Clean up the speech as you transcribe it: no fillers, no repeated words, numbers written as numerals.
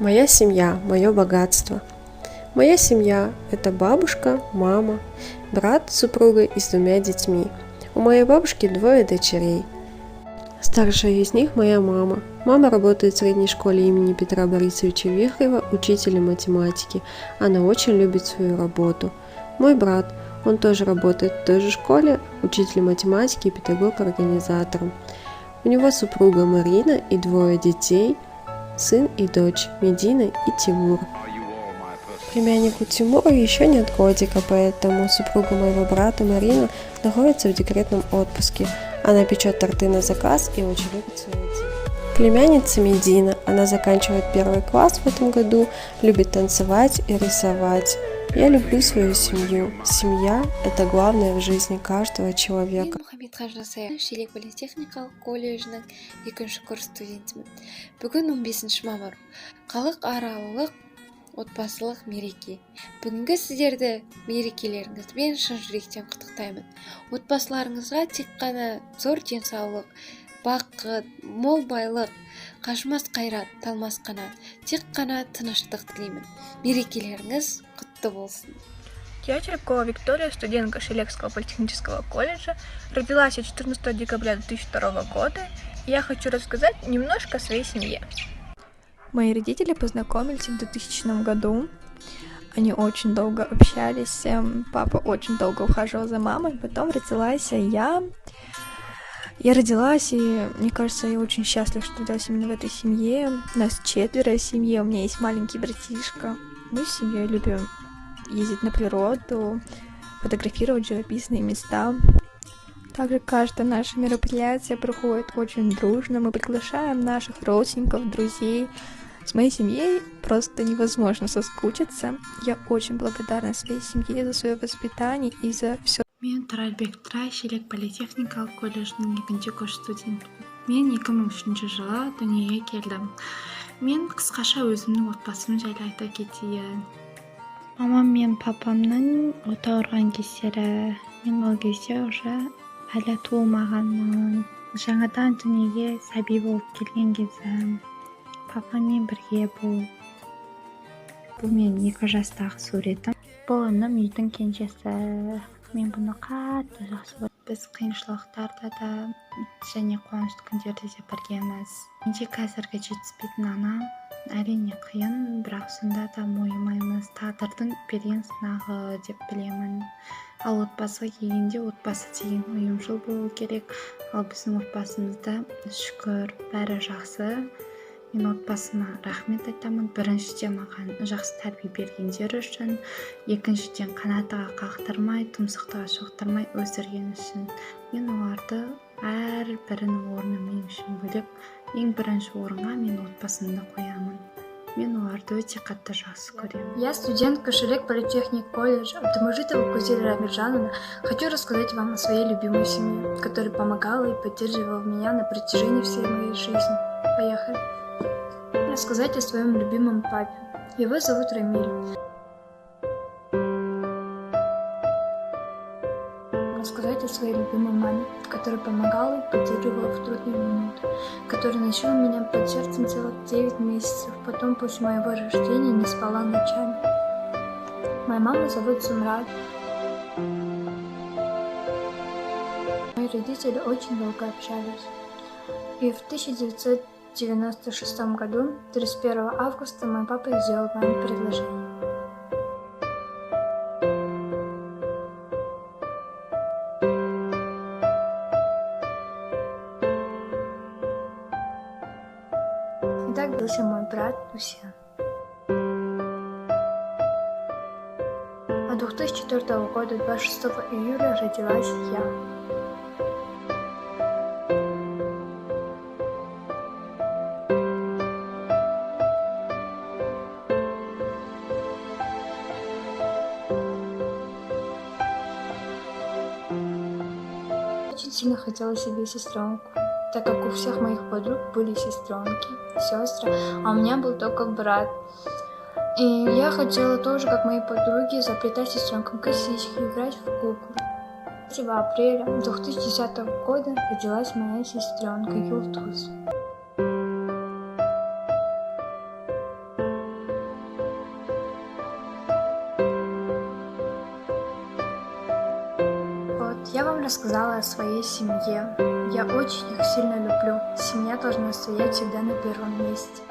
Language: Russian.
Моя семья, мое богатство. Моя семья – это бабушка, мама, брат с супругой и с 2 детьми. У моей бабушки 2 дочерей. Старшая из них – моя мама. Мама работает в средней школе имени Петра Борисовича Вихрева учителем математики. Она очень любит свою работу. Мой брат, он тоже работает в той же школе, учителем математики и педагог-организатором. У него супруга Марина и 2 детей, сын и дочь Медина и Тимур. Племяннику Тимуру еще нет годика, поэтому супруга моего брата Марина находится в декретном отпуске. Она печет торты на заказ и очень любит свою детей. Племянница Медина, она заканчивает 1 класс в этом году, любит танцевать и рисовать. Я люблю свою семью. Семья – это главное в жизни каждого человека. Мухаммедхан Жасая, Шелек политехникалық колледжінің 2-ші курс студентімін. Бүгін 15 мамыр. Халық аралық отбасылық мереке. Бүгінгі сіздерді мерекелеріңізбен шын жүректен құттықтаймын. Отбасыларыңызға тек қана зор денсаулық, бақыт, мол байлық, қажымас қайрат, талмас қанат, тек қана тыныштық тілеймін. Мерекелеріңіз құтты болсын. Я Черепкова Виктория, студентка Шелекского политехнического колледжа, родилась 14 декабря 2002 года. Я хочу рассказать немножко о своей семье. Мои родители познакомились в 2000 году. Они очень долго общались. Папа очень долго ухаживал за мамой. Потом родилась я. Я родилась, и мне кажется, я очень счастлива, что родилась именно в этой семье. Нас 4 в семье, у меня есть маленький братишка. Мы с семьей любим ездить на природу, фотографировать живописные места. Также каждое наше мероприятие проходит очень дружно. Мы приглашаем наших родственников, друзей. С моей семьей просто невозможно соскучиться. Я очень благодарна своей семье за свое воспитание и за все. Мен Тұрарбек Тұрай, Шелек политехникалық колледжінің 2-ші курс студентімін. Мен 2003 жылы дүниеге келдім. Мен қысқаша өзімнің отбасым жайлы айта кетейін. Мамам мен папамның ота ауырған кездері, мен ол кезде уже әлі туылмағанмын. Жаңадан дүниеге сәби болып келген кезім. Папаммен бірге бұл мен 2 жастағы суретім. Бұл інім үйдің кенжесі. Мен бұны қатты жақсы көрдім. Біз қиыншылықтарда да және қуанышты күндерде де біргеміз. Менде қазіргі жетіспейтін анам әрине қиын, бірақ сонда да мойымаймыз. Тағдырдың берген сынағы деп білемін. Ал отбасыға келгенде отбасы деген ұйымшыл болу керек. Ал біздің отбасымызда шүкір бәрі жақсы. Мен отбасыма рахмет айтамын. Біріншіден маған жақсы тәрбие бергендер үшін, екіншіден қанатыға қақтырмай, тұмсықтыға шоқтырмай өсірген үшін. Мен оларды әрбірінің орны мен үшін бөлек. Ең бірінші орынға мен отбасымды қоямын. Мен оларды өте қатты жақсы көремін. Я студентка Шелек политехник колледжа Абдумажитова Кузеля Рамиджановна. Хочу рассказать вам о своей любимой семье, которая помогала и поддерживала меня на протяжении всей моей жизни. Поехали. Рассказать о своем любимом папе. Его зовут Рамиль. Рассказать о своей любимой маме, которая помогала и поддерживала в трудные минуты, которая носила меня под сердцем целых 9 месяцев, потом после моего рождения не спала ночами. Моя мама зовут Сумрат. Мои родители очень долго общались. И в 1996 году, 31 августа, мой папа сделал маме предложение. И так родился мой брат Люсьен. А 2004 года, 26 июля, родилась я. Очень сильно хотела себе сестренку, так как у всех моих подруг были сестренки, сестры, а у меня был только брат. И я хотела тоже, как мои подруги, заплетать сестренкам косички, играть в куклу. 3 апреля 2010 года родилась моя сестренка Юлтуз. рассказала о своей семье. Я очень их сильно люблю. Семья должна стоять всегда на первом месте.